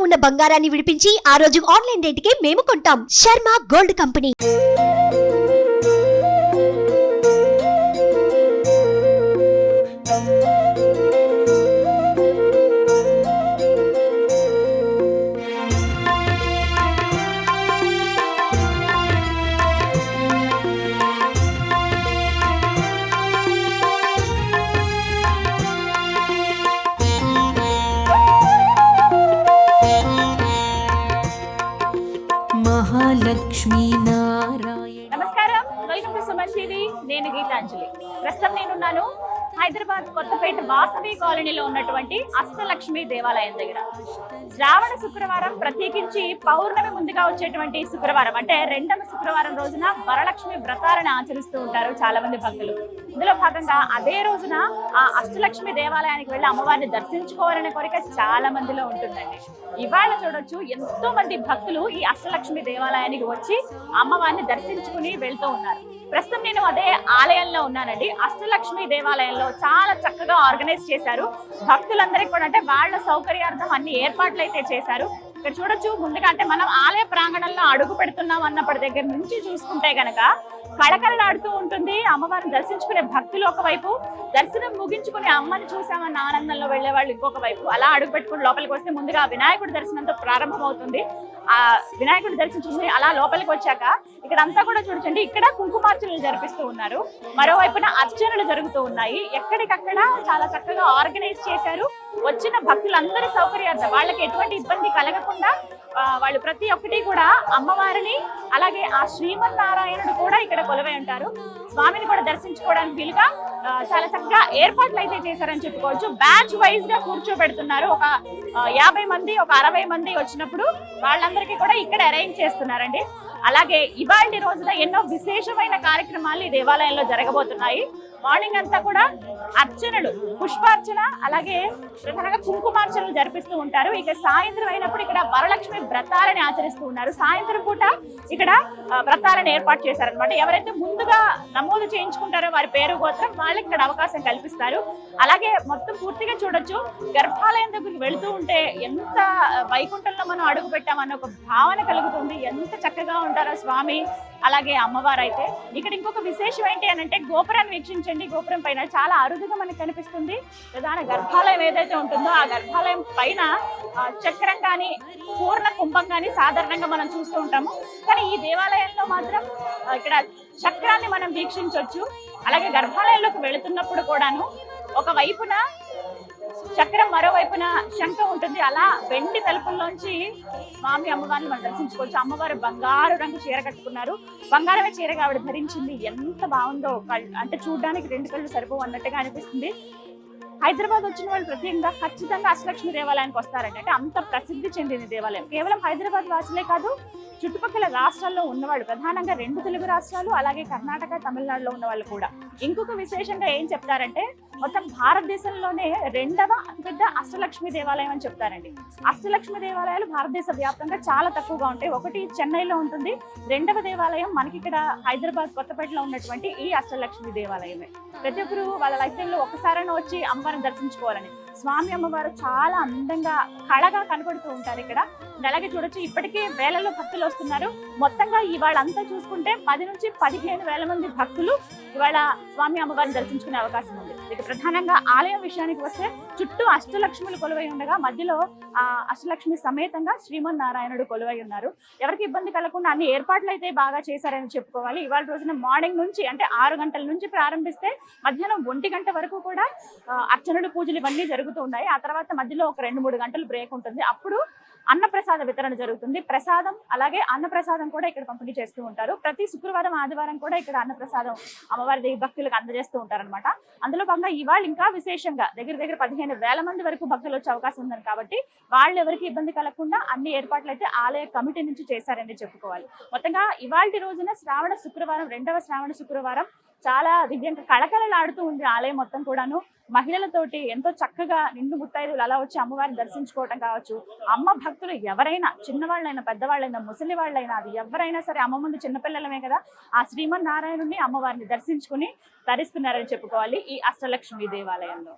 ఉన్న బంగారాన్ని విడిపించి ఆ రోజు ఆన్లైన్ రేటుకే మేము కొంటాం. Sharma gold company. మహాలక్ష్మీ నారాయణ. నమస్కారం, వెల్కమ్ టు సుమన్ టీవీ. నేను గీతాంజలి. ప్రస్తుతం నేనున్నాను హైదరాబాద్ కొత్తపేట వాసవి కాలనీలో ఉన్నటువంటి అష్టలక్ష్మి దేవాలయం దగ్గర. శ్రావణ శుక్రవారం, ప్రత్యేకించి పౌర్ణమి ముందుగా వచ్చేటువంటి శుక్రవారం అంటే రెండవ శుక్రవారం రోజున వరలక్ష్మి వ్రతాలను ఆచరిస్తూ ఉంటారు చాలా మంది భక్తులు. ఇందులో భాగంగా అదే రోజున ఆ అష్టలక్ష్మి దేవాలయానికి వెళ్ళి అమ్మవారిని దర్శించుకోవాలనే కోరిక చాలా మందిలో ఉంటుందండి. ఇవాళ చూడొచ్చు, ఎంతో మంది భక్తులు ఈ అష్టలక్ష్మి దేవాలయానికి వచ్చి అమ్మవారిని దర్శించుకుని వెళ్తూ ఉన్నారు. ప్రస్తుతం నేను అదే ఆలయంలో ఉన్నానండి. అష్టలక్ష్మి దేవాలయంలో చాలా చక్కగా ఆర్గనైజ్ చేశారు. భక్తులందరికీ కూడా అంటే వాళ్ళ సౌకర్యార్థం అన్ని ఏర్పాట్లు అయితే చేశారు. ఇక్కడ చూడొచ్చు, ముందుగా అంటే మనం ఆలయ ప్రాంగణంలో అడుగు పెడుతున్నాం అన్నప్పటి దగ్గర నుంచి చూసుకుంటే గనక కళకళలాడుతూ ఉంటుంది. అమ్మవారిని దర్శించుకునే భక్తులు ఒకవైపు, దర్శనం ముగించుకుని అమ్మని చూసామన్న ఆనందంలో వెళ్లే వాళ్ళు ఇంకొక వైపు. అలా అడుగు పెట్టుకుని లోపలికి వస్తే ముందుగా వినాయకుడి దర్శనంతో ప్రారంభమవుతుంది. ఆ వినాయకుడి దర్శించుకుని అలా లోపలికి వచ్చాక ఇక్కడ అంతా కూడా చూడండి, ఇక్కడ కుంకుమార్చనలు జరిపిస్తూ ఉన్నారు. మరోవైపున అర్చనలు జరుగుతూ ఉన్నాయి. ఎక్కడికక్కడ చాలా చక్కగా ఆర్గనైజ్ చేశారు. వచ్చిన భక్తులందరి సౌకర్యార్థం, వాళ్ళకి ఎటువంటి ఇబ్బంది కలగకుండా వాళ్ళు ప్రతి ఒక్కటి కూడా అమ్మవారిని, అలాగే ఆ శ్రీమన్నారాయణుడు కూడా ఇక్కడ కొలువై ఉంటారు. స్వామిని కూడా దర్శించుకోవడానికి వీలుగా చాలా చక్కగా ఏర్పాట్లు అయితే చేశారని చెప్పుకోవచ్చు. బ్యాచ్ వైజ్ గా కూర్చోబెడుతున్నారు. ఒక 50 మంది, ఒక 60 మంది వచ్చినప్పుడు వాళ్ళందరికీ కూడా ఇక్కడ అరేంజ్ చేస్తున్నారండి. అలాగే ఇవాళ రోజున ఎన్నో విశేషమైన కార్యక్రమాలు ఈ దేవాలయంలో జరగబోతున్నాయి. మార్నింగ్ అంతా కూడా అర్చనలు, పుష్పార్చన, అలాగే ప్రధానంగా కుంకుమార్చనలు జరిపిస్తూ ఉంటారు. ఇక సాయంత్రం అయినప్పుడు ఇక్కడ వరలక్ష్మి వ్రతాలని ఆచరిస్తూ ఉన్నారు. సాయంత్రం పూట ఇక్కడ వ్రతాలను ఏర్పాటు చేశారనమాట. ఎవరైతే ముందుగా నమోదు చేయించుకుంటారో వారి పేరు, గోత్రం, వాళ్ళకి ఇక్కడ అవకాశం కల్పిస్తారు. అలాగే మొత్తం పూర్తిగా చూడొచ్చు, గర్భాలయం దగ్గరికి వెళుతూ ఉంటే ఎంత వైకుంఠంలో మనం అడుగు పెట్టామన్న ఒక భావన కలుగుతుంది. ఎంత చక్కగా ఉంటారో స్వామి, అలాగే అమ్మవారు. అయితే ఇక్కడ ఇంకొక విశేషం ఏంటి అని అంటే, గోపురాన్ని వీక్షించండి. గోపురం పైన చాలా అరుదుగా మనకు కనిపిస్తుంది ప్రధాన గర్భాలయం ఏదైతే ఉంటుందో ఆ గర్భాలయం పైన చక్రం కానీ, పూర్ణ కుంభం కానీ సాధారణంగా మనం చూస్తూ ఉంటాము. కానీ ఈ దేవాలయంలో మాత్రం ఇక్కడ చక్రాన్ని మనం వీక్షించవచ్చు. అలాగే గర్భాలయంలోకి వెళుతున్నప్పుడు కూడాను ఒక వైపున చక్రం, మరోవైపున శంఖం ఉంటుంది. అలా వెండి తలుపుల్లోంచి స్వామి అమ్మవారిని మనం దర్శించుకోవచ్చు. అమ్మవారు బంగారు రంగు చీర కట్టుకున్నారు. బంగారమే చీరగా ఆవిడ ధరించింది. ఎంత బాగుందో, అంటే చూడడానికి 2 కళ్ళు సరిపోవు అన్నట్టుగా అనిపిస్తుంది. హైదరాబాద్ వచ్చిన వాళ్ళు ప్రత్యేకంగా ఖచ్చితంగా అష్టలక్ష్మి దేవాలయానికి వస్తారంటే, అంటే అంత ప్రసిద్ధి చెందిన దేవాలయం. కేవలం హైదరాబాద్ వాసులే కాదు, చుట్టుపక్కల రాష్ట్రాల్లో ఉన్నవాళ్ళు, ప్రధానంగా 2 తెలుగు రాష్ట్రాలు, అలాగే కర్ణాటక, తమిళనాడులో ఉన్న వాళ్ళు కూడా. ఇంకొక విశేషంగా ఏం చెప్తారంటే, మొత్తం భారతదేశంలోనే 2వ అతిపెద్ద అష్టలక్ష్మి దేవాలయం అని చెప్తారండి. అష్టలక్ష్మి దేవాలయాలు భారతదేశ వ్యాప్తంగా చాలా తక్కువగా ఉంటాయి. ఒకటి చెన్నైలో ఉంటుంది, 2వ దేవాలయం మనకి ఇక్కడ హైదరాబాద్ కొత్తపేటలో ఉన్నటువంటి ఈ అష్టలక్ష్మి దేవాలయమే. ప్రతి ఒక్కరు వాళ్ళ లైఫ్ టైంలో ఒకసారైనా వచ్చి అమ్మవారిని దర్శించుకోవాలని. స్వామి అమ్మవారు చాలా అందంగా, కళగా కనపడుతూ ఉంటారు ఇక్కడ. అలాగే చూడొచ్చు, ఇప్పటికే వేలలో భక్తులు వస్తున్నారు. మొత్తంగా ఇవాళ అంతా చూసుకుంటే 10 నుంచి 15 వేల మంది భక్తులు ఇవాళ స్వామి అమ్మవారిని దర్శించుకునే అవకాశం ఉంది. ఇక ప్రధానంగా ఆలయం విషయానికి వస్తే, చుట్టూ అష్టలక్ష్ములు కొలువై ఉండగా మధ్యలో ఆ అష్టలక్ష్మి సమేతంగా శ్రీమన్నారాయణుడు కొలువై ఉన్నారు. ఎవరికి ఇబ్బంది కలగకుండా అన్ని ఏర్పాట్లు అయితే బాగా చేశారని చెప్పుకోవాలి. ఇవాళ రోజున మార్నింగ్ నుంచి అంటే 6 గంటల నుంచి ప్రారంభిస్తే మధ్యాహ్నం 1 గంట వరకు కూడా అర్చనలు, పూజలు ఇవన్నీ జరుగుతూ ఉన్నాయి. ఆ తర్వాత మధ్యలో ఒక 2-3 గంటలు బ్రేక్ ఉంటుంది. అప్పుడు అన్నప్రసాద వితరణ జరుగుతుంది. ప్రసాదం, అలాగే అన్నప్రసాదం కూడా ఇక్కడ పంపిణీ చేస్తూ ఉంటారు. ప్రతి శుక్రవారం, ఆదివారం కూడా ఇక్కడ అన్నప్రసాదం అమ్మవారి భక్తులకు అందజేస్తూ ఉంటారనమాట. అందులో భాగంగా ఇవాళ ఇంకా విశేషంగా దగ్గర 15 వేల మంది వరకు భక్తులు వచ్చే అవకాశం ఉంది. కాబట్టి వాళ్ళు ఎవరికి ఇబ్బంది కలగకుండా అన్ని ఏర్పాట్లు అయితే ఆలయ కమిటీ నుంచి చేశారని చెప్పుకోవాలి. మొత్తంగా ఇవాళ రోజున శ్రావణ శుక్రవారం, 2వ శ్రావణ శుక్రవారం చాలా దివ్యంగా కళకళలాడుతూ ఉంది ఆలయం మొత్తం కూడాను. మహిళలతోటి ఎంతో చక్కగా నిండు ముత్తైదులు అలా వచ్చి అమ్మవారిని దర్శించుకోవటం కావచ్చు. అమ్మ భక్తులు ఎవరైనా, చిన్నవాళ్ళైనా, పెద్దవాళ్ళైనా, ముసలి వాళ్ళైనా, అది ఎవరైనా సరే, అమ్మ ముందు చిన్నపిల్లలమే కదా, ఆ శ్రీమన్నారాయణుని, అమ్మవారిని దర్శించుకుని తరిస్తున్నారని చెప్పుకోవాలి ఈ అష్టలక్ష్మి దేవాలయంలో.